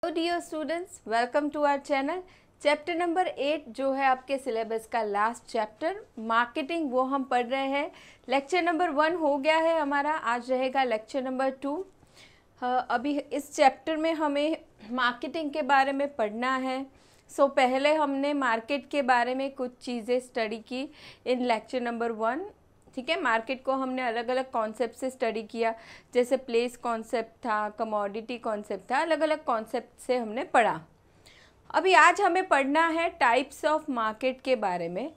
Dear students, welcome to our channel. Chapter number 8 जो है आपके सिलेबस का लास्ट चैप्टर मार्केटिंग, वो हम पढ़ रहे हैं। लेक्चर नंबर 1 हो गया है हमारा, आज रहेगा लेक्चर नंबर 2। अभी इस चैप्टर में हमें मार्केटिंग के बारे में पढ़ना है। पहले हमने मार्केट के बारे में कुछ चीज़ें स्टडी की इन लेक्चर नंबर 1। ठीक है, मार्केट को हमने अलग अलग कॉन्सेप्ट से स्टडी किया, जैसे प्लेस कॉन्सेप्ट था, कमोडिटी कॉन्सेप्ट था, अलग अलग कॉन्सेप्ट से हमने पढ़ा। अभी आज हमें पढ़ना है टाइप्स ऑफ मार्केट के बारे में।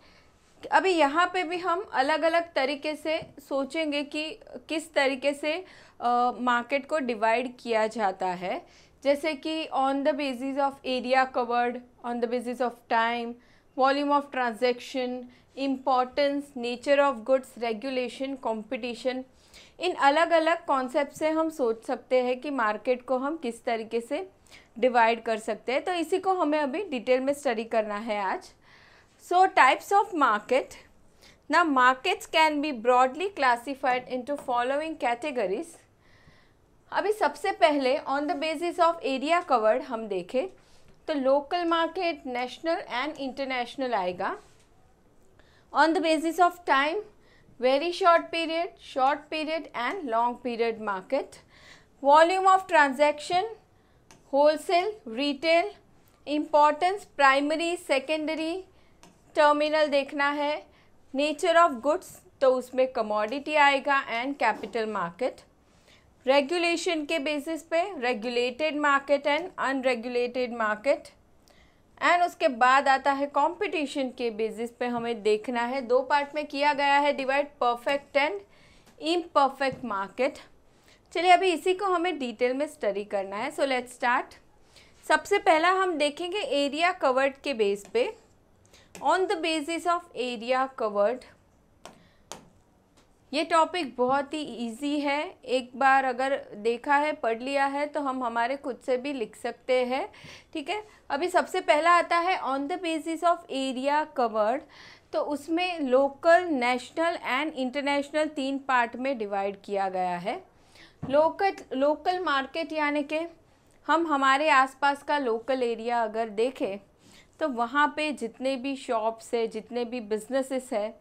अभी यहाँ पे भी हम अलग अलग तरीके से सोचेंगे कि किस तरीके से मार्केट को डिवाइड किया जाता है, जैसे कि on the basis of area covered, on the basis of time, volume of transaction, importance, nature of goods, regulation, competition. इन अलग अलग कॉन्सेप्ट से हम सोच सकते हैं कि मार्केट को हम किस तरीके से डिवाइड कर सकते हैं। तो इसी को हमें अभी डिटेल में स्टडी करना है आज। सो types of market. Now markets can be broadly classified into following categories. अभी सबसे पहले on the basis of area covered हम देखें तो local market, national and international आएगा। On the basis of time, very short period and long period market. Volume of transaction, wholesale, retail. Importance, primary, secondary, terminal देखना है। Nature of goods, तो उसमें commodity आएगा and capital market. Regulation के basis पे regulated market and unregulated market. And उसके बाद आता है कंपटीशन के बेसिस पे हमें देखना है। दो पार्ट में किया गया है divide, perfect and imperfect market. चलिए अभी इसी को हमें डिटेल में स्टडी करना है। So let's start. सबसे पहला हम देखेंगे एरिया कवर्ड के बेस पे। On the basis of area covered, ये टॉपिक बहुत ही इजी है। एक बार अगर देखा है, पढ़ लिया है, तो हम हमारे खुद से भी लिख सकते हैं। ठीक है, अभी सबसे पहला आता है on the basis of area covered. तो उसमें local, national and international 3 part में डिवाइड किया गया है। लोकल मार्केट यानी कि हम हमारे आसपास का लोकल एरिया अगर देखें तो वहाँ पे जितने भी शॉप्स है, जितने भी बिजनेसेस है,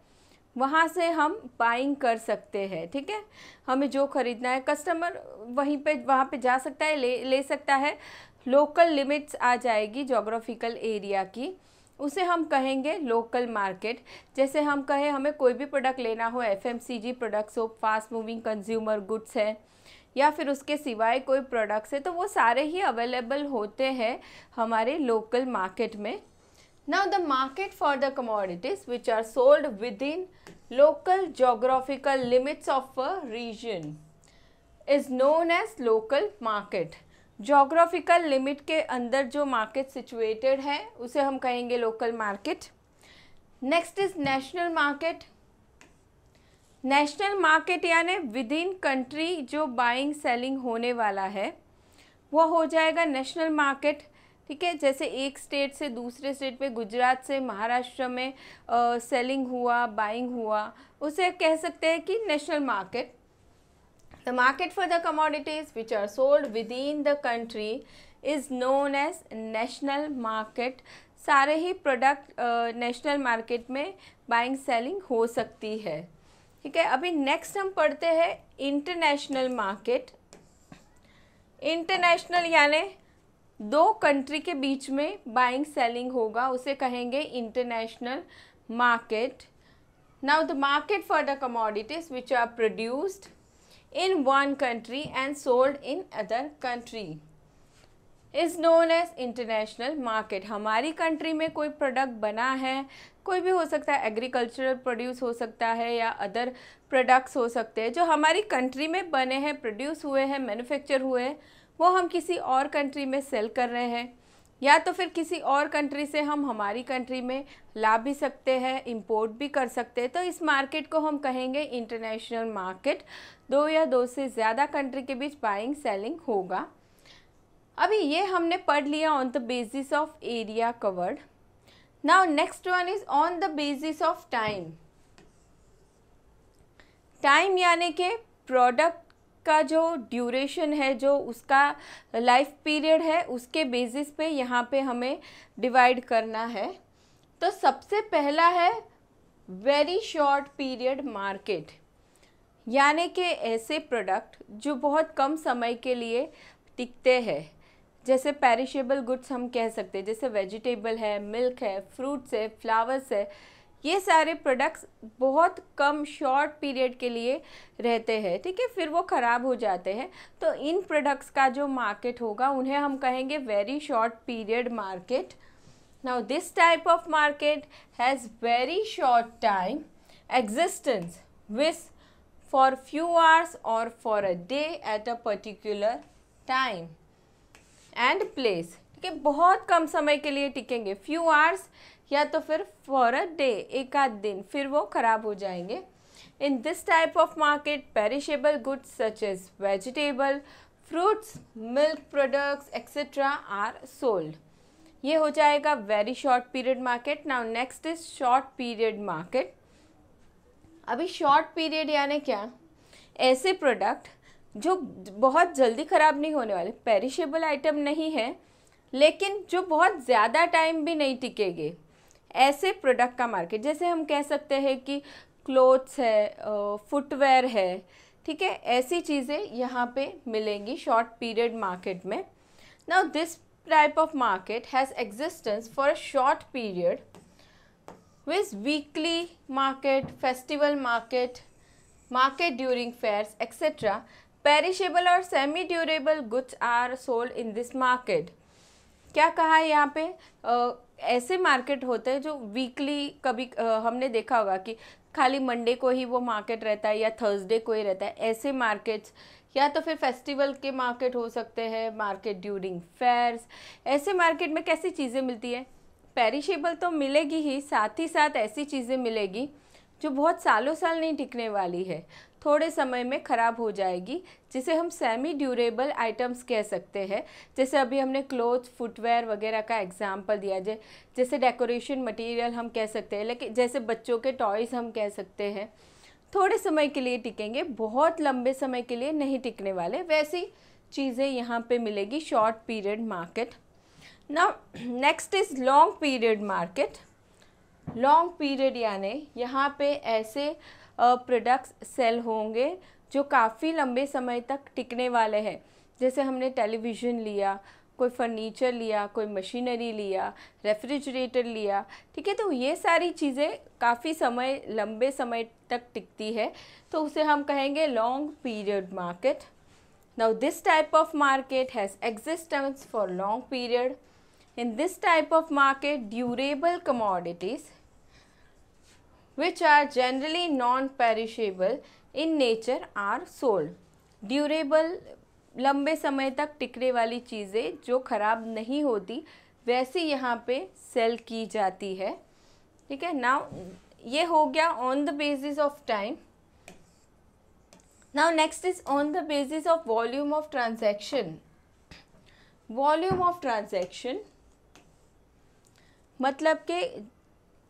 वहाँ से हम बाइंग कर सकते हैं। ठीक है, हमें जो ख़रीदना है कस्टमर वहाँ पे जा सकता है, ले सकता है। लोकल लिमिट्स आ जाएगी जोग्राफिकल एरिया की, उसे हम कहेंगे लोकल मार्केट। जैसे हम कहें हमें कोई भी प्रोडक्ट लेना हो, FMCG प्रोडक्ट्स हो, फास्ट मूविंग कंज्यूमर गुड्स है, या फिर उसके सिवाय कोई प्रोडक्ट्स है, तो वो सारे ही अवेलेबल होते हैं हमारे लोकल मार्केट में। Now the market for the commodities which are sold within local geographical limits of a region is known as local market. Geographical limit के अंदर जो मार्केट सिचुएटेड है उसे हम कहेंगे local market. Next is national market. National market यानी with in country जो buying selling होने वाला है वो हो जाएगा नेशनल मार्केट। ठीक है, जैसे एक स्टेट से दूसरे स्टेट में, गुजरात से महाराष्ट्र में सेलिंग हुआ, बाइंग हुआ, उसे कह सकते हैं कि national market. The market for the commodities which are sold within the country is known as national market. सारे ही प्रोडक्ट नेशनल मार्केट में बाइंग सेलिंग हो सकती है। ठीक है, अभी नेक्स्ट हम पढ़ते हैं इंटरनेशनल मार्केट। इंटरनेशनल यानी 2 कंट्री के बीच में बाइंग सेलिंग होगा, उसे कहेंगे international market. Now the market for the commodities which are produced in one country and sold in other country is known as international market. हमारी कंट्री में कोई product बना है, कोई भी हो सकता है, एग्रीकल्चरल प्रोड्यूस हो सकता है या अदर प्रोडक्ट्स हो सकते हैं जो हमारी कंट्री में बने हैं, प्रोड्यूस हुए हैं, मैन्युफैक्चर हुए हैं, वो हम किसी और कंट्री में सेल कर रहे हैं, या तो फिर किसी और कंट्री से हम हमारी कंट्री में ला भी सकते हैं, इंपोर्ट भी कर सकते हैं। तो इस मार्केट को हम कहेंगे इंटरनेशनल मार्केट। 2 या 2 से ज़्यादा कंट्री के बीच बाइंग सेलिंग होगा। अभी ये हमने पढ़ लिया on the basis of area covered. Now next one is on the basis of time. Time यानी कि प्रोडक्ट का जो ड्यूरेशन है, जो उसका लाइफ पीरियड है, उसके बेसिस पे यहाँ पे हमें डिवाइड करना है। तो सबसे पहला है वेरी शॉर्ट पीरियड मार्केट, यानी कि ऐसे प्रोडक्ट जो बहुत कम समय के लिए टिकते हैं, जैसे पेरिशेबल गुड्स हम कह सकते हैं, जैसे वेजिटेबल है, मिल्क है, फ्रूट्स है, फ्लावर्स है, ये सारे प्रोडक्ट्स बहुत कम शॉर्ट पीरियड के लिए रहते हैं, ठीक है, फिर वो ख़राब हो जाते हैं। तो इन प्रोडक्ट्स का जो मार्केट होगा उन्हें हम कहेंगे very short period market. Now this type of market has very short time existence with for few hours or for a day at a particular time and place, ठीक है, बहुत कम समय के लिए टिकेंगे, फ्यू आवर्स या तो फिर फॉर अ डे, एक आध दिन, फिर वो ख़राब हो जाएंगे। In this type of market perishable goods such as vegetable, fruits, milk products etcetera are sold. ये हो जाएगा very short period market. Now next is short period market. अभी शॉर्ट पीरियड यानी क्या, ऐसे प्रोडक्ट जो बहुत जल्दी ख़राब नहीं होने वाले, पेरिशेबल आइटम नहीं है, लेकिन जो बहुत ज़्यादा टाइम भी नहीं टिकेंगे, ऐसे प्रोडक्ट का मार्केट। जैसे हम कह सकते हैं कि क्लोथ्स है, फुटवेयर है, ठीक है, ऐसी चीज़ें यहाँ पे मिलेंगी शॉर्ट पीरियड मार्केट में। Now this type of market has existence for a short period with weekly market, festival market, market during fairs, etc. Perishable और semi durable goods are sold in this market. क्या कहा है यहाँ पे, ऐसे market होते हैं जो वीकली, कभी हमने देखा होगा कि खाली मंडे को ही वो मार्केट रहता है या थर्सडे को ही रहता है, ऐसे मार्केट्स, या तो फिर फेस्टिवल के मार्केट हो सकते हैं, मार्केट ड्यूरिंग फेयर्स। ऐसे मार्केट में कैसी चीज़ें मिलती है, पेरिशेबल तो मिलेगी ही, साथ ही साथ ऐसी चीज़ें मिलेगी जो बहुत सालों साल नहीं टिकने वाली है, थोड़े समय में ख़राब हो जाएगी, जिसे हम सेमी ड्यूरेबल आइटम्स कह सकते हैं। जैसे अभी हमने क्लोथ, फुटवेयर वगैरह का एग्जांपल दिया, जैसे डेकोरेशन मटेरियल हम कह सकते हैं, लेकिन जैसे बच्चों के टॉयज़ हम कह सकते हैं, थोड़े समय के लिए टिकेंगे, बहुत लंबे समय के लिए नहीं टिकने वाले, वैसी चीज़ें यहाँ पे मिलेगी short period market. Now next is long period market. Long period यानी यहाँ पे ऐसे प्रोडक्ट्स सेल होंगे जो काफ़ी लंबे समय तक टिकने वाले हैं। जैसे हमने टेलीविज़न लिया, कोई फर्नीचर लिया, कोई मशीनरी लिया, रेफ्रिजरेटर लिया, ठीक है, तो ये सारी चीज़ें काफ़ी समय, लंबे समय तक टिकती है, तो उसे हम कहेंगे long period market. Now this type of market has existence for long period. In this type of market, durable commodities which are generally non-perishable in nature are sold. Durable, लंबे समय तक टिकने वाली चीज़ें जो ख़राब नहीं होती, वैसी यहाँ पे सेल की जाती है, ठीक है। नाउ ये हो गया on the basis of time. Now next is on the basis of volume of transaction. Volume of transaction मतलब कि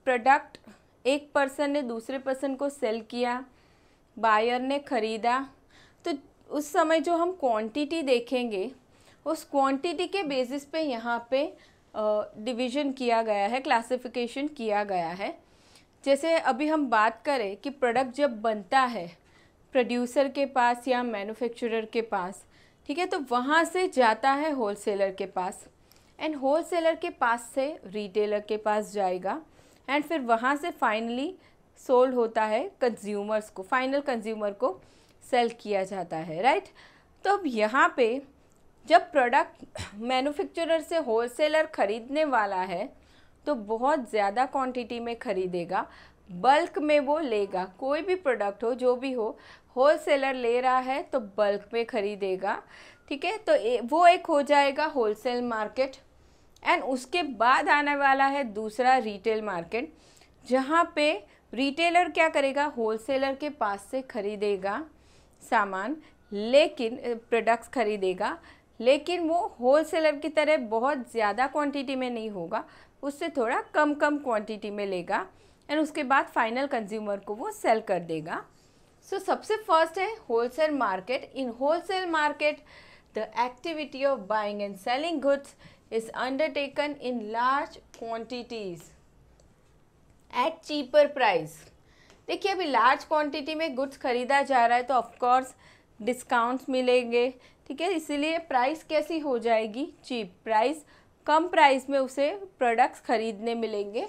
प्रोडक्ट एक पर्सन ने दूसरे पर्सन को सेल किया, बायर ने ख़रीदा, तो उस समय जो हम क्वांटिटी देखेंगे, उस क्वांटिटी के बेसिस पे यहाँ पे डिवीज़न किया गया है, क्लासिफिकेशन किया गया है। जैसे अभी हम बात करें कि प्रोडक्ट जब बनता है प्रोड्यूसर के पास या मैन्युफैक्चरर के पास, ठीक है, तो वहाँ से जाता है होलसेलर के पास, एंड होलसेलर के पास से रिटेलर के पास जाएगा, एंड फिर वहाँ से फाइनली सोल्ड होता है कंज्यूमर्स को, फाइनल कंज्यूमर को सेल किया जाता है, राइट। तो अब यहाँ पे जब प्रोडक्ट मैन्युफैक्चरर से होलसेलर ख़रीदने वाला है तो बहुत ज़्यादा क्वांटिटी में ख़रीदेगा, बल्क में वो लेगा, कोई भी प्रोडक्ट हो, जो भी हो, होलसेलर ले रहा है तो बल्क में ख़रीदेगा, ठीक है। तो वो एक हो जाएगा होलसेल मार्केट। एंड उसके बाद आने वाला है दूसरा रिटेल मार्केट, जहाँ पे रिटेलर क्या करेगा, होलसेलर के पास से ख़रीदेगा सामान, लेकिन प्रोडक्ट्स ख़रीदेगा, लेकिन वो होलसेलर की तरह बहुत ज़्यादा क्वांटिटी में नहीं होगा, उससे थोड़ा कम क्वांटिटी में लेगा, एंड उसके बाद फाइनल कंज्यूमर को वो सेल कर देगा। सो सबसे फर्स्ट है wholesale market. In wholesale market the activity of buying and selling goods is undertaken in large quantities at cheaper price. देखिए अभी लार्ज क्वांटिटी में गुड्स खरीदा जा रहा है तो ऑफकोर्स डिस्काउंट्स मिलेंगे, ठीक है, इसीलिए प्राइस कैसी हो जाएगी, चीप प्राइस, कम प्राइस में उसे प्रोडक्ट्स खरीदने मिलेंगे.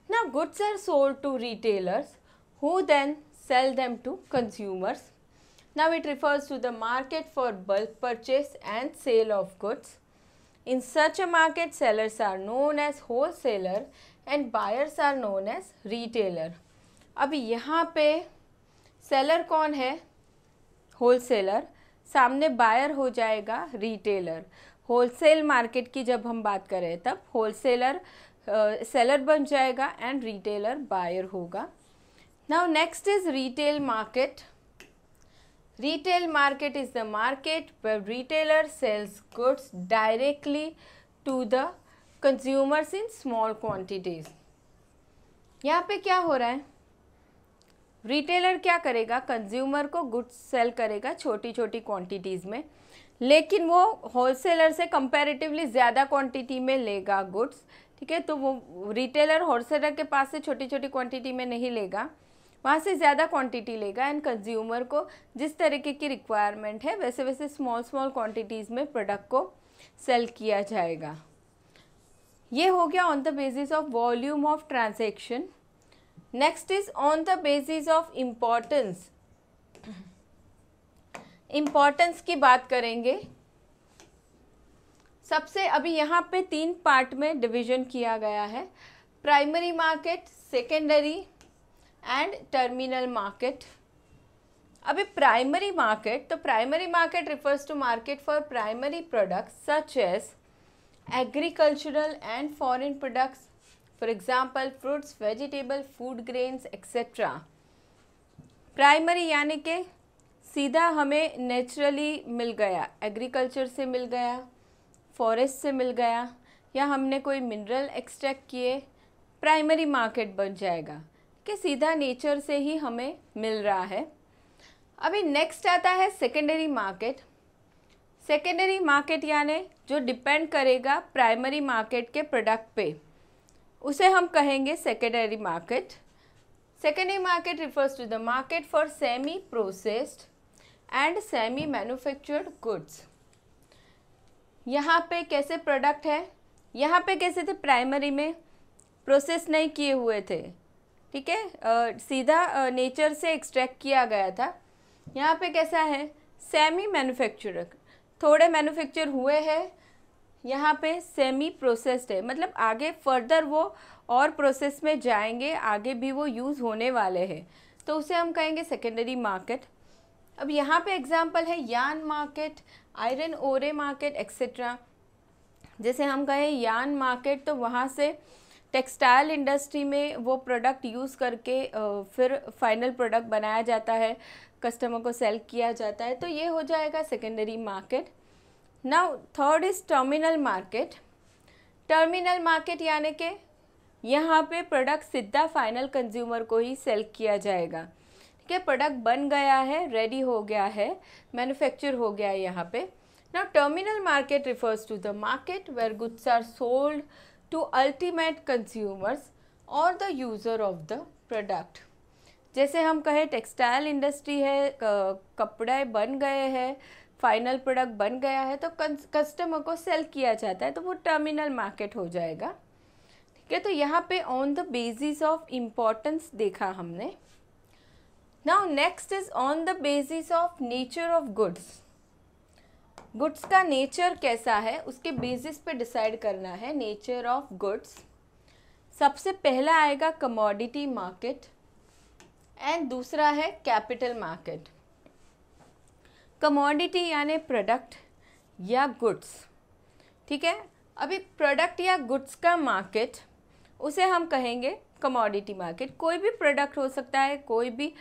Now goods are sold to retailers who then sell them to consumers. Now it refers to the market for bulk purchase and sale of goods. In such a market, sellers are known as wholesaler and buyers are known as retailer. अभी यहाँ पे seller कौन है, wholesaler, सामने buyer हो जाएगा retailer. Wholesale market की जब हम बात करें तब होलसेलर सेलर बन जाएगा एंड रिटेलर बायर होगा. Now next is retail market. Retail market is the market where retailer sells goods directly to the consumers in small quantities. यहाँ पे क्या हो रहा है, रिटेलर क्या करेगा, कंज्यूमर को गुड्स सेल करेगा छोटी छोटी क्वांटिटीज़ में, लेकिन वो होलसेलर से कंपैरेटिवली ज़्यादा क्वांटिटी में लेगा गुड्स, ठीक है. तो वो रिटेलर होलसेलर के पास से छोटी छोटी क्वांटिटी में नहीं लेगा, वहाँ से ज़्यादा क्वांटिटी लेगा एंड कंज्यूमर को जिस तरीके की रिक्वायरमेंट है वैसे वैसे स्मॉल क्वांटिटीज़ में प्रोडक्ट को सेल किया जाएगा. ये हो गया on the basis of volume of transaction. Next is on the basis of importance. Importance की बात करेंगे. सबसे अभी यहाँ पे 3 पार्ट में डिवीजन किया गया है, primary market, secondary and terminal market. अभी प्राइमरी मार्केट, तो primary market refers to market for primary products such as agricultural and foreign products, for example fruits, vegetable, food grains etcetera. Primary यानी कि सीधा हमें naturally मिल गया, agriculture से मिल गया, forest से मिल गया, या हमने कोई मिनरल एक्सट्रैक्ट किए, प्राइमरी मार्केट बन जाएगा कि सीधा नेचर से ही हमें मिल रहा है. अभी नेक्स्ट आता है सेकेंडरी मार्केट. सेकेंडरी मार्केट यानी जो डिपेंड करेगा प्राइमरी मार्केट के प्रोडक्ट पे, उसे हम कहेंगे secondary market. Secondary market refers to the market for semi processed and semi manufactured goods. यहाँ पे कैसे प्रोडक्ट है, यहाँ पे कैसे थे, प्राइमरी में प्रोसेस नहीं किए हुए थे, ठीक है, सीधा नेचर से एक्सट्रैक्ट किया गया था. यहाँ पे कैसा है, सेमी मैन्युफैक्चर, थोड़े मैन्युफैक्चर हुए हैं, यहाँ पे सेमी प्रोसेस्ड है, मतलब आगे फर्दर वो और प्रोसेस में जाएंगे, आगे भी वो यूज़ होने वाले हैं, तो उसे हम कहेंगे सेकेंडरी मार्केट. अब यहाँ पे एग्जांपल है यान मार्केट, आयरन ओरे मार्केट एक्सेट्रा. जैसे हम कहें यान मार्केट, तो वहाँ से टेक्सटाइल इंडस्ट्री में वो प्रोडक्ट यूज़ करके फिर फाइनल प्रोडक्ट बनाया जाता है, कस्टमर को सेल किया जाता है, तो ये हो जाएगा secondary market. Now third is terminal market. Terminal market यानी कि यहाँ पे प्रोडक्ट सीधा फाइनल कंज्यूमर को ही सेल किया जाएगा, ठीक है, प्रोडक्ट बन गया है, रेडी हो गया है, मैन्युफैक्चर हो गया है यहाँ पे. Now terminal market refers to the market where goods are sold to ultimate consumers or the user of the product. जैसे हम कहें टेक्सटाइल इंडस्ट्री है, कपड़े बन गए हैं, फाइनल प्रोडक्ट बन गया है, तो कस्टमर को सेल किया जाता है, तो वो टर्मिनल मार्केट हो जाएगा, ठीक है. तो यहाँ पे on the basis of importance देखा हमने. Now next is on the basis of nature of goods. Goods का नेचर कैसा है उसके बेसिस पे डिसाइड करना है नेचर ऑफ गुड्स. सबसे पहला आएगा कमोडिटी मार्केट एंड दूसरा है कैपिटल मार्केट. कमोडिटी यानी प्रोडक्ट या गुड्स, ठीक है. अभी प्रोडक्ट या गुड्स का मार्केट, उसे हम कहेंगे कमोडिटी मार्केट. कोई भी प्रोडक्ट हो सकता है, कोई भी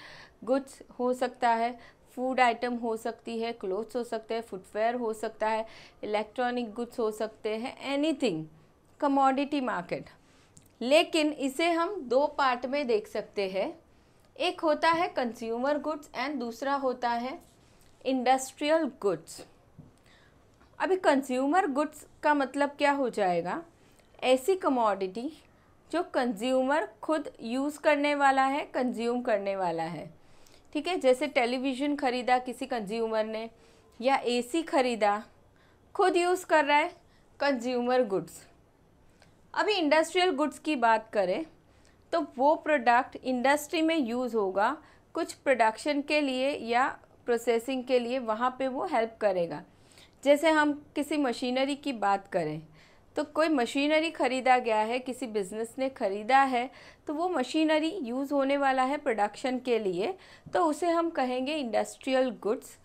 गुड्स हो सकता है, फूड आइटम हो सकती है, क्लोथ्स हो सकते हैं, फुटवेयर हो सकता है, इलेक्ट्रॉनिक गुड्स हो सकते हैं, एनीथिंग कमोडिटी मार्केट. लेकिन इसे हम 2 पार्ट में देख सकते हैं. एक होता है कंज्यूमर गुड्स एंड दूसरा होता है इंडस्ट्रियल गुड्स। अभी कंज्यूमर गुड्स का मतलब क्या हो जाएगा, ऐसी कमोडिटी जो कंज्यूमर खुद यूज़ करने वाला है, कंज्यूम करने वाला है, ठीक है। जैसे टेलीविज़न ख़रीदा किसी कंज्यूमर ने, या एसी ख़रीदा, खुद यूज़ कर रहा है, कंज्यूमर गुड्स। अभी इंडस्ट्रियल गुड्स की बात करें तो वो प्रोडक्ट इंडस्ट्री में यूज़ होगा, कुछ प्रोडक्शन के लिए या प्रोसेसिंग के लिए, वहाँ पे वो हेल्प करेगा। जैसे हम किसी मशीनरी की बात करें तो कोई मशीनरी ख़रीदा गया है, किसी बिज़नेस ने ख़रीदा है, तो वो मशीनरी यूज़ होने वाला है प्रोडक्शन के लिए, तो उसे हम कहेंगे इंडस्ट्रियल गुड्स।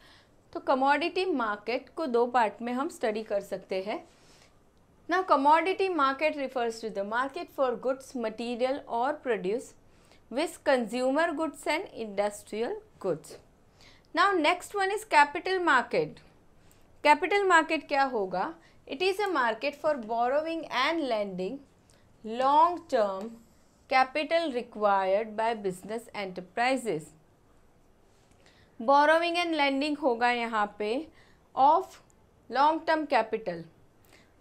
तो कमोडिटी मार्केट को दो पार्ट में हम स्टडी कर सकते हैं। Now commodity market refers to the market for goods, material or produce with consumer goods and industrial goods. Now next one is capital market. Capital market क्या होगा? It is a market for borrowing and lending long term capital required by business enterprises. Borrowing and lending होगा यहाँ पे of long term capital.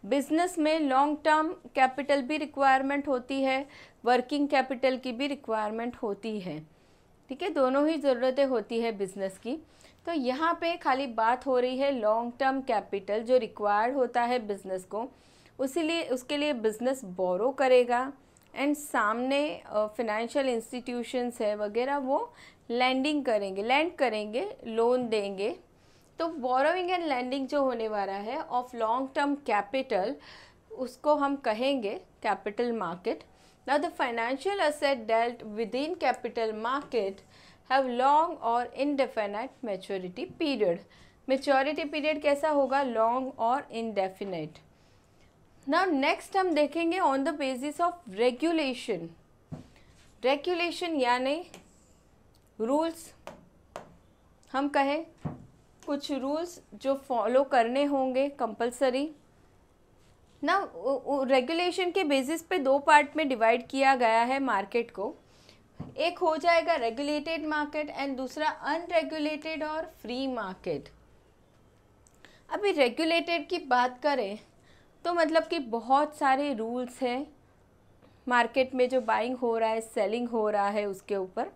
Business में long term capital भी requirement होती है, working capital की भी रिक्वायरमेंट होती है, ठीक है, दोनों ही ज़रूरतें होती है बिज़नेस की। तो यहाँ पे खाली बात हो रही है लॉन्ग टर्म कैपिटल जो रिक्वायर्ड होता है बिज़नेस को, उसके लिए बिज़नेस बोरो करेगा एंड सामने फिनेंशियल इंस्टीट्यूशंस है वगैरह वो लैंड करेंगे, लोन देंगे। तो बोरोइंग एंड लैंडिंग जो होने वाला है ऑफ लॉन्ग टर्म कैपिटल, उसको हम कहेंगे capital market. Now the financial asset dealt with in capital market have long और indefinite maturity period. Maturity period कैसा होगा, लॉन्ग और इनडेफिनाइट। नाउ नेक्स्ट हम देखेंगे on the basis of regulation. Regulation यानी रूल्स, हम कहें कुछ रूल्स जो फॉलो करने होंगे कंपलसरी ना। रेगुलेशन के बेसिस पे दो पार्ट में डिवाइड किया गया है मार्केट को। एक हो जाएगा रेगुलेटेड मार्केट एंड दूसरा अनरेगुलेटेड और फ्री मार्केट। अभी रेगुलेटेड की बात करें तो मतलब कि बहुत सारे रूल्स हैं मार्केट में, जो बाइंग हो रहा है, सेलिंग हो रहा है, उसके ऊपर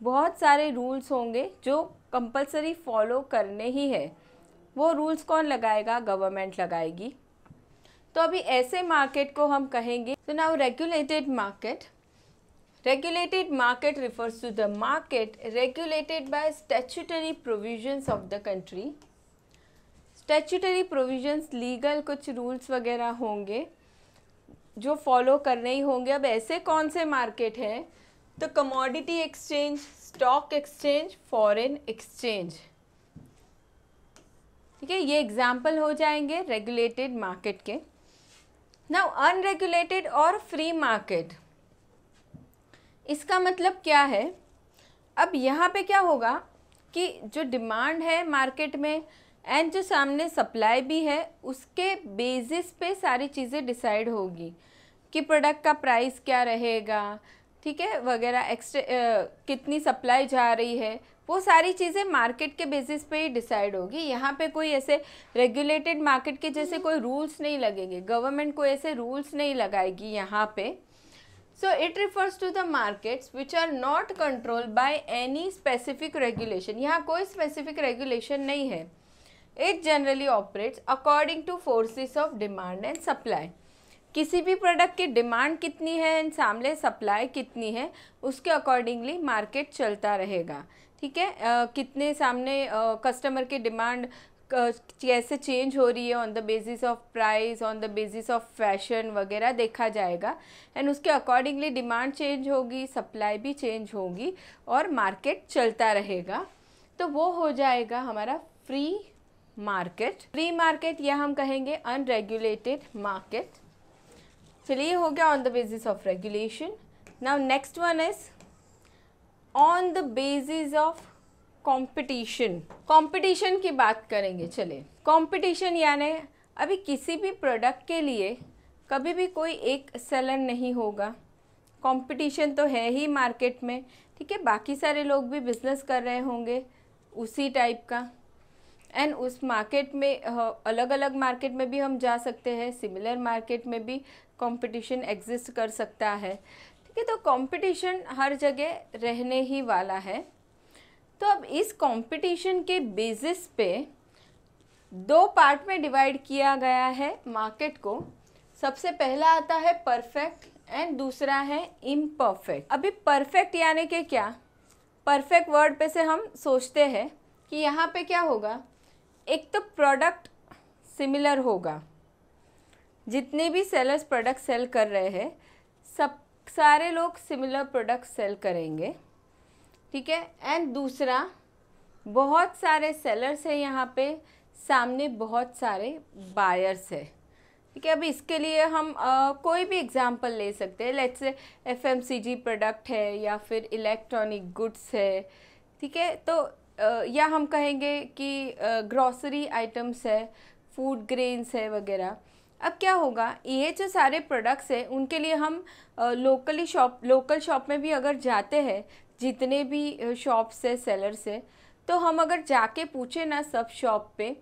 बहुत सारे रूल्स होंगे जो कंपलसरी फॉलो करने ही है। वो रूल्स कौन लगाएगा, गवर्नमेंट लगाएगी। तो अभी ऐसे मार्केट को हम कहेंगे, तो now regulated market. Regulated market refers to the market regulated by statutory provisions of the country. Statutory provisions legal कुछ रूल्स वगैरह होंगे जो फॉलो करने ही होंगे। अब ऐसे कौन से मार्केट हैं, तो commodity exchange, stock exchange, foreign exchange, ठीक है, ये एग्जाम्पल हो जाएंगे रेगुलेटेड मार्केट के। नाउ अनरेगुलेटेड और फ्री मार्केट, इसका मतलब क्या है, अब यहाँ पे क्या होगा कि जो डिमांड है मार्केट में एंड जो सामने सप्लाई भी है, उसके बेसिस पे सारी चीज़ें डिसाइड होगी कि प्रोडक्ट का प्राइस क्या रहेगा, ठीक है, वगैरह, कितनी सप्लाई जा रही है, वो सारी चीज़ें मार्केट के बेसिस पे ही डिसाइड होगी। यहाँ पे कोई ऐसे रेगुलेटेड मार्केट के जैसे कोई रूल्स नहीं लगेंगे, गवर्नमेंट कोई ऐसे रूल्स नहीं लगाएगी यहाँ पे। So it refers to the markets which are not controlled by any specific regulation. यहाँ कोई स्पेसिफिक रेगुलेशन नहीं है। It generally operates according to forces of demand and supply. किसी भी प्रोडक्ट की डिमांड कितनी है एंड सामने सप्लाई कितनी है, उसके अकॉर्डिंगली मार्केट चलता रहेगा, ठीक है। कितने सामने कस्टमर की डिमांड कैसे चेंज हो रही है on the basis of price, on the basis of fashion वगैरह देखा जाएगा एंड उसके अकॉर्डिंगली डिमांड चेंज होगी, सप्लाई भी चेंज होगी और मार्केट चलता रहेगा। तो वो हो जाएगा हमारा फ्री मार्केट। फ्री मार्केट या हम कहेंगे अनरेगुलेटेड मार्केट। चलिए, हो गया on the basis of regulation. Now next one is on the basis of competition. Competition की बात करेंगे। चलिए, कंपटीशन यानी अभी किसी भी प्रोडक्ट के लिए कभी भी कोई एक सेलर नहीं होगा, कंपटीशन तो है ही मार्केट में, ठीक है, बाकी सारे लोग भी बिजनेस कर रहे होंगे उसी टाइप का, एंड उस मार्केट में अलग अलग मार्केट में भी हम जा सकते हैं, सिमिलर मार्केट में भी कंपटीशन एग्जिस्ट कर सकता है, ठीक है। तो कंपटीशन हर जगह रहने ही वाला है। तो अब इस कंपटीशन के बेसिस पे दो पार्ट में डिवाइड किया गया है मार्केट को। सबसे पहला आता है परफेक्ट एंड दूसरा है इम्परफेक्ट। अभी परफेक्ट यानी कि क्या, परफेक्ट वर्ड पे से हम सोचते हैं कि यहाँ पे क्या होगा, एक तो प्रोडक्ट सिमिलर होगा, जितने भी सेलर्स प्रोडक्ट सेल कर रहे हैं सब सारे लोग सिमिलर प्रोडक्ट सेल करेंगे, ठीक है। एंड दूसरा, बहुत सारे सेलर्स हैं यहाँ पे, सामने बहुत सारे बायर्स है, ठीक है। अभी इसके लिए हम कोई भी एग्जांपल ले सकते हैं, लेट्स से एफएमसीजी प्रोडक्ट है या फिर इलेक्ट्रॉनिक गुड्स है, ठीक है। तो या हम कहेंगे कि ग्रॉसरी आइटम्स है, फूड ग्रेन्स है वगैरह। अब क्या होगा, ये जो सारे प्रोडक्ट्स हैं उनके लिए हम लोकल शॉप में भी अगर जाते हैं, जितने भी शॉप्स है सेलर्स है, तो हम अगर जाके पूछे ना सब शॉप पे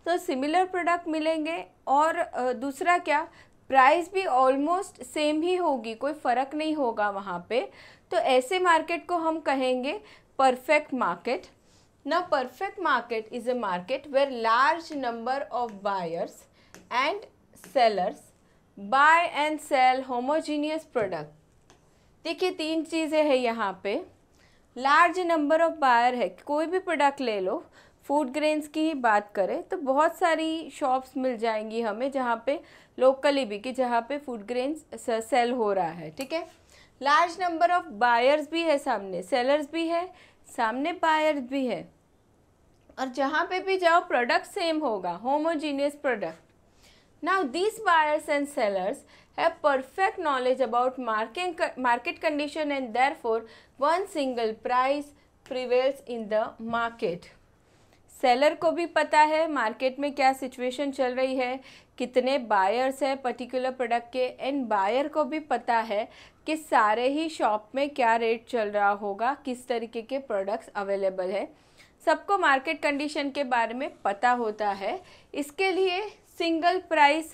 तो सिमिलर प्रोडक्ट मिलेंगे, और दूसरा क्या, प्राइस भी ऑलमोस्ट सेम ही होगी, कोई फ़र्क नहीं होगा वहाँ पे। तो ऐसे मार्केट को हम कहेंगे perfect market. Now perfect market is a market where large number of buyers and sellers buy and sell homogeneous product। देखिए तीन चीज़ें हैं यहाँ पे। लार्ज नंबर ऑफ बायर है, कोई भी प्रोडक्ट ले लो, फूड ग्रेन्स की ही बात करें तो बहुत सारी शॉप्स मिल जाएंगी हमें जहाँ पे लोकली भी, कि जहाँ पे फूड ग्रेन्स सेल हो रहा है, ठीक है। लार्ज नंबर ऑफ बायर्स भी है, सामने सेलर्स भी है, सामने बायर्स भी है, और जहाँ पे भी जाओ प्रोडक्ट सेम होगा, homogeneous product. Now this buyers and sellers have perfect knowledge about market condition and therefore one single price prevails in the market. Seller को भी पता है मार्केट में क्या सिचुएशन चल रही है, कितने बायर्स है पर्टिकुलर प्रोडक्ट के, एंड बायर को भी पता है कि सारे ही शॉप में क्या रेट चल रहा होगा, किस तरीके के प्रोडक्ट्स अवेलेबल है, सबको मार्केट कंडीशन के बारे में पता होता है। इसके लिए सिंगल प्राइस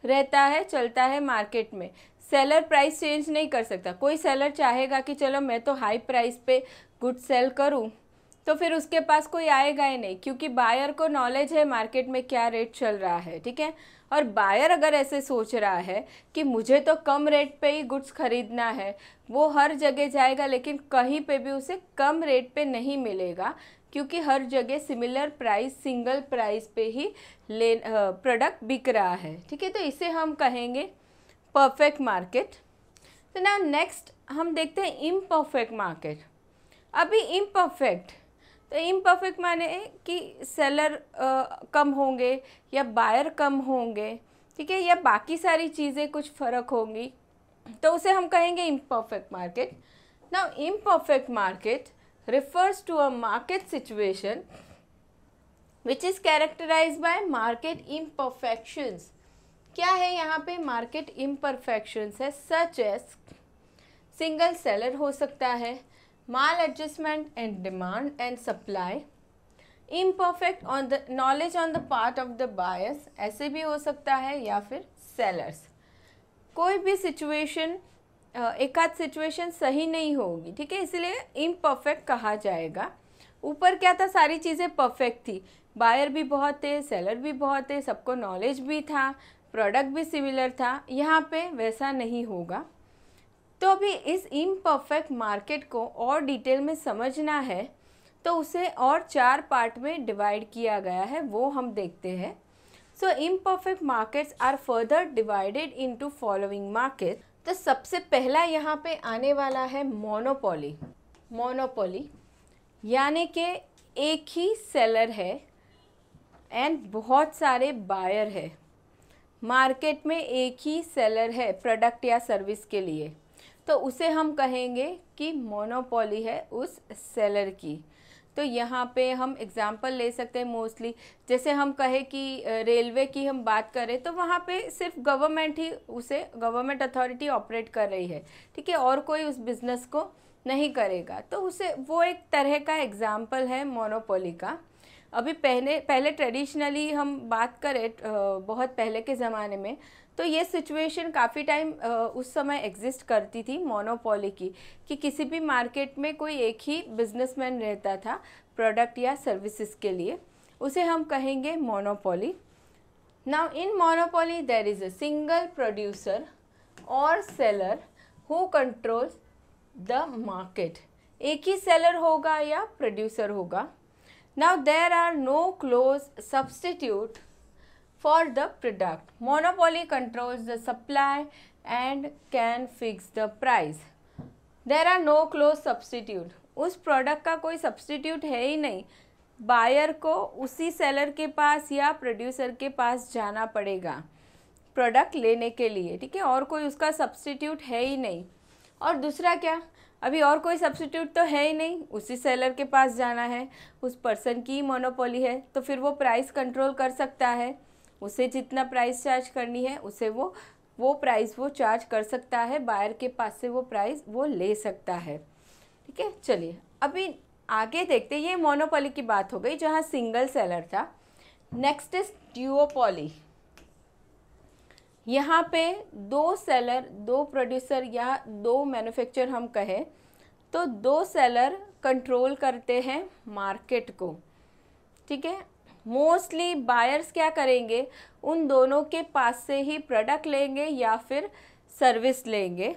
रहता है, चलता है मार्केट में। सेलर प्राइस चेंज नहीं कर सकता। कोई सेलर चाहेगा कि चलो मैं तो हाई प्राइस पे गुड सेल करूं, तो फिर उसके पास कोई आएगा ही नहीं, क्योंकि बायर को नॉलेज है मार्केट में क्या रेट चल रहा है, ठीक है। और बायर अगर ऐसे सोच रहा है कि मुझे तो कम रेट पे ही गुड्स खरीदना है, वो हर जगह जाएगा लेकिन कहीं पे भी उसे कम रेट पे नहीं मिलेगा, क्योंकि हर जगह सिमिलर प्राइस, सिंगल प्राइस पे ही प्रोडक्ट बिक रहा है, ठीक है। तो इसे हम कहेंगे परफेक्ट मार्केट। तो नाउ नेक्स्ट हम देखते हैं इम्परफेक्ट मार्केट। अभी इम्परफेक्ट, तो इम्परफेक्ट माने कि सेलर कम होंगे या बायर कम होंगे, ठीक है, या बाकी सारी चीज़ें कुछ फ़र्क होंगी, तो उसे हम कहेंगे imperfect market. Now imperfect market refers to a market situation which is characterized by market imperfections। क्या है यहाँ पे, मार्केट imperfections है, such as सिंगल सेलर हो सकता है, maladjustment and demand and supply, imperfect on the knowledge on the part of the buyers, ऐसे भी हो सकता है, या फिर सेलर्स। कोई भी सिचुएशन, एक आध सिचुएशन सही नहीं होगी, ठीक है, इसलिए इम्परफेक्ट कहा जाएगा। ऊपर क्या था, सारी चीज़ें परफेक्ट थी, बायर भी बहुत थे, सेलर भी बहुत थे, सबको नॉलेज भी था, प्रोडक्ट भी सिमिलर था। यहाँ पे वैसा नहीं होगा। तो अभी इस इम्परफेक्ट मार्केट को और डिटेल में समझना है तो उसे और 4 पार्ट में डिवाइड किया गया है, वो हम देखते हैं। So imperfect markets are further divided into following market. तो सबसे पहला यहाँ पे आने वाला है मोनोपोली। मोनोपोली यानी कि एक ही सेलर है एंड बहुत सारे बायर है। मार्केट में एक ही सेलर है प्रोडक्ट या सर्विस के लिए, तो उसे हम कहेंगे कि मोनोपोली है उस सेलर की। तो यहाँ पे हम एग्जांपल ले सकते हैं मोस्टली, जैसे हम कहें कि रेलवे की हम बात करें तो वहाँ पे सिर्फ गवर्नमेंट ही उसे गवर्नमेंट अथॉरिटी ऑपरेट कर रही है, ठीक है, और कोई उस बिज़नेस को नहीं करेगा, तो उसे वो एक तरह का एग्जाम्पल है मोनोपोली का। अभी पहले ट्रेडिशनली हम बात करें बहुत पहले के ज़माने में, तो ये सिचुएशन काफ़ी टाइम उस समय एग्जिस्ट करती थी मोनोपोली की, कि किसी भी मार्केट में कोई एक ही बिजनेसमैन रहता था प्रोडक्ट या सर्विसेज के लिए, उसे हम कहेंगे monopoly. Now in monopoly there is a single producer or seller who controls the market. एक ही सेलर होगा या प्रोड्यूसर होगा। Now there are no close substitute for the product. Monopoly controls the supply and can fix the price. There are no close substitute. उस product का कोई substitute है ही नहीं, बायर को उसी सेलर के पास या प्रोड्यूसर के पास जाना पड़ेगा प्रोडक्ट लेने के लिए, ठीक है, और कोई उसका सब्सटीट्यूट है ही नहीं। और दूसरा क्या, अभी और कोई सब्सटीट्यूट तो है ही नहीं, उसी सेलर के पास जाना है, उस पर्सन की मोनोपोली है, तो फिर वो प्राइस कंट्रोल कर सकता है, उसे जितना प्राइस चार्ज करनी है उसे वो प्राइस वो चार्ज कर सकता है, बायर के पास से वो प्राइस वो ले सकता है, ठीक है। चलिए अभी आगे देखते हैं, ये मोनोपोली की बात हो गई जहाँ सिंगल सेलर था। Next is duopoly. यहाँ पे दो सेलर, दो प्रोड्यूसर या दो मैन्युफैक्चरर हम कहें तो दो सेलर कंट्रोल करते हैं मार्केट को, ठीक है। मोस्टली बायर्स क्या करेंगे, उन दोनों के पास से ही प्रोडक्ट लेंगे या फिर सर्विस लेंगे।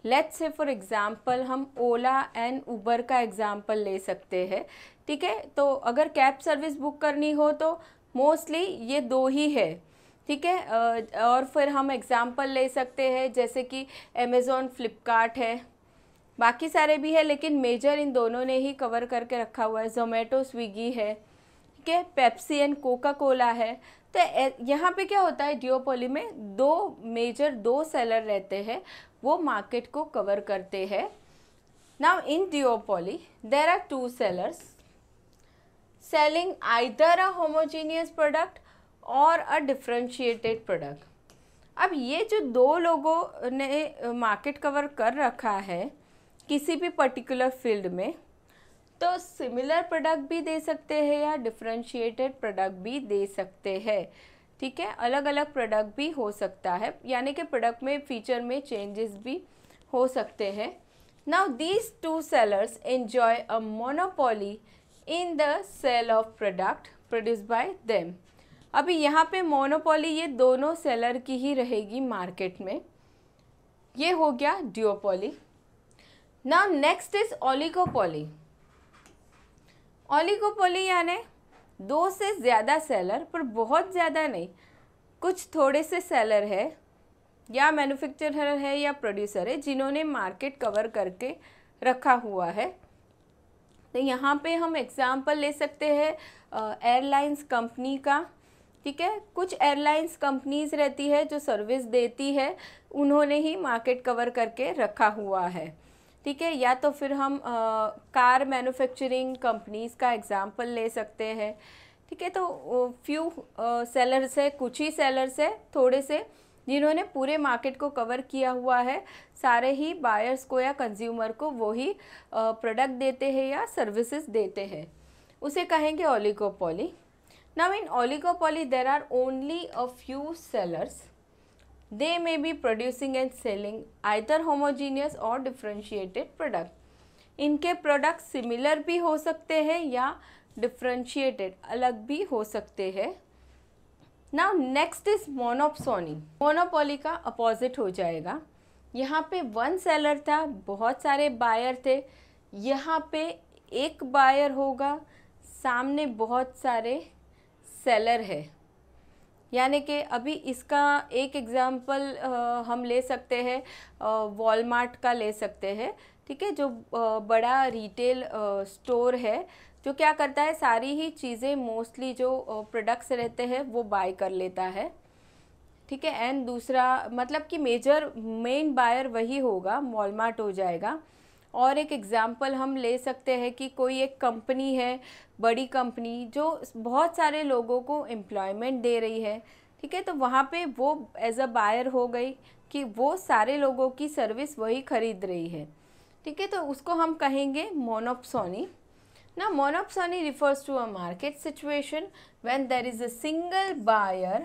लेट्स से फॉर एग्जांपल हम ओला एंड उबर का एग्जांपल ले सकते हैं, ठीक है। तो अगर कैब सर्विस बुक करनी हो तो मोस्टली ये दो ही है, ठीक है। और फिर हम एग्जांपल ले सकते हैं जैसे कि अमेज़ॉन, फ्लिपकार्ट है, बाकी सारे भी है लेकिन मेजर इन दोनों ने ही कवर करके रखा हुआ है। जोमेटो, स्विगी है, ठीक है, पेप्सी एंड कोका कोला है। तो यहाँ पे क्या होता है, ड्यूओपोली में दो मेजर दो सेलर रहते हैं, वो मार्केट को कवर करते हैं। Now in duopoly there are two sellers selling either a homogeneous product or a differentiated product. अब ये जो दो लोगों ने मार्केट कवर कर रखा है किसी भी पर्टिकुलर फील्ड में, तो सिमिलर प्रोडक्ट भी दे सकते हैं या डिफरेंशिएटेड प्रोडक्ट भी दे सकते हैं, ठीक है। अलग अलग प्रोडक्ट भी हो सकता है, यानी कि प्रोडक्ट में फीचर में चेंजेस भी हो सकते हैं। Now these two sellers enjoy a monopoly in the sale of product produced by them. अभी यहाँ पे मोनोपोली ये दोनों सेलर की ही रहेगी मार्केट में, ये हो गया duopoly. Now next is oligopoly. Oligopoly यानी दो से ज़्यादा सेलर, पर बहुत ज़्यादा नहीं, कुछ थोड़े से सेलर है या मैन्युफैक्चरर है या प्रोड्यूसर है जिन्होंने मार्केट कवर करके रखा हुआ है। तो यहाँ पे हम एग्जांपल ले सकते हैं एयरलाइंस कंपनी का, ठीक है। कुछ एयरलाइंस कंपनीज रहती है जो सर्विस देती है, उन्होंने ही मार्केट कवर करके रखा हुआ है, ठीक है। या तो फिर हम कार मैन्युफैक्चरिंग कंपनीज का एग्जांपल ले सकते हैं, ठीक है। तो फ्यू सेलर्स है, कुछ ही सेलर्स है थोड़े से, जिन्होंने पूरे मार्केट को कवर किया हुआ है, सारे ही बायर्स को या कंज्यूमर को वही प्रोडक्ट देते हैं या सर्विसेज देते हैं, उसे कहेंगे oligopoly. Now in oligopoly there are only a few sellers, they may be producing and selling either homogeneous or differentiated product. इनके प्रोडक्ट सिमिलर भी हो सकते हैं या डिफरेंशिएटेड अलग भी हो सकते हैं। Now next is monopsony. Monopoly का अपोजिट हो जाएगा। यहाँ पे वन सेलर था, बहुत सारे बायर थे, यहाँ पे एक बायर होगा, सामने बहुत सारे सेलर है। यानी कि अभी इसका एक एग्जांपल हम ले सकते हैं वॉलमार्ट का ले सकते हैं, ठीक है, जो बड़ा रिटेल स्टोर है, जो क्या करता है सारी ही चीज़ें मोस्टली जो प्रोडक्ट्स रहते हैं वो बाय कर लेता है, ठीक है। एंड दूसरा मतलब कि मेन बायर वही होगा, वॉलमार्ट हो जाएगा। और एक एग्जांपल हम ले सकते हैं कि कोई एक कंपनी है, बड़ी कंपनी जो बहुत सारे लोगों को एम्प्लॉयमेंट दे रही है, ठीक है, तो वहाँ पे वो एज अ बायर हो गई कि वो सारे लोगों की सर्विस वही खरीद रही है, ठीक है, तो उसको हम कहेंगे मोनोप्सोनी। Now, monopsony refers to a market situation when there is a single buyer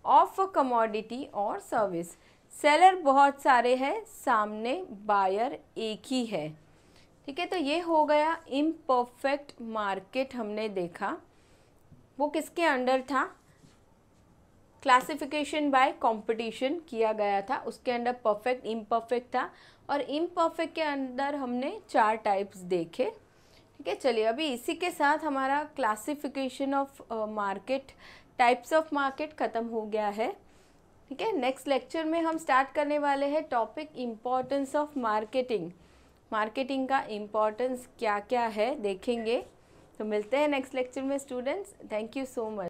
of a commodity or service. Seller बहुत सारे हैं, सामने बायर एक ही है, ठीक है, तो ये हो गया इम्परफेक्ट मार्केट हमने देखा। वो किसके अंडर था? क्लासिफिकेशन बाय कंपटीशन किया गया था, उसके अंदर परफेक्ट इम्परफेक्ट था, और इम्परफेक्ट के अंदर हमने 4 टाइप्स देखे, ठीक है। चलिए अभी इसी के साथ हमारा classification of market, types of market ख़त्म हो गया है, ठीक है। नेक्स्ट लेक्चर में हम स्टार्ट करने वाले हैं topic importance of marketing. Marketing का इम्पोर्टेंस क्या क्या है देखेंगे। तो मिलते हैं नेक्स्ट लेक्चर में students. Thank you so much.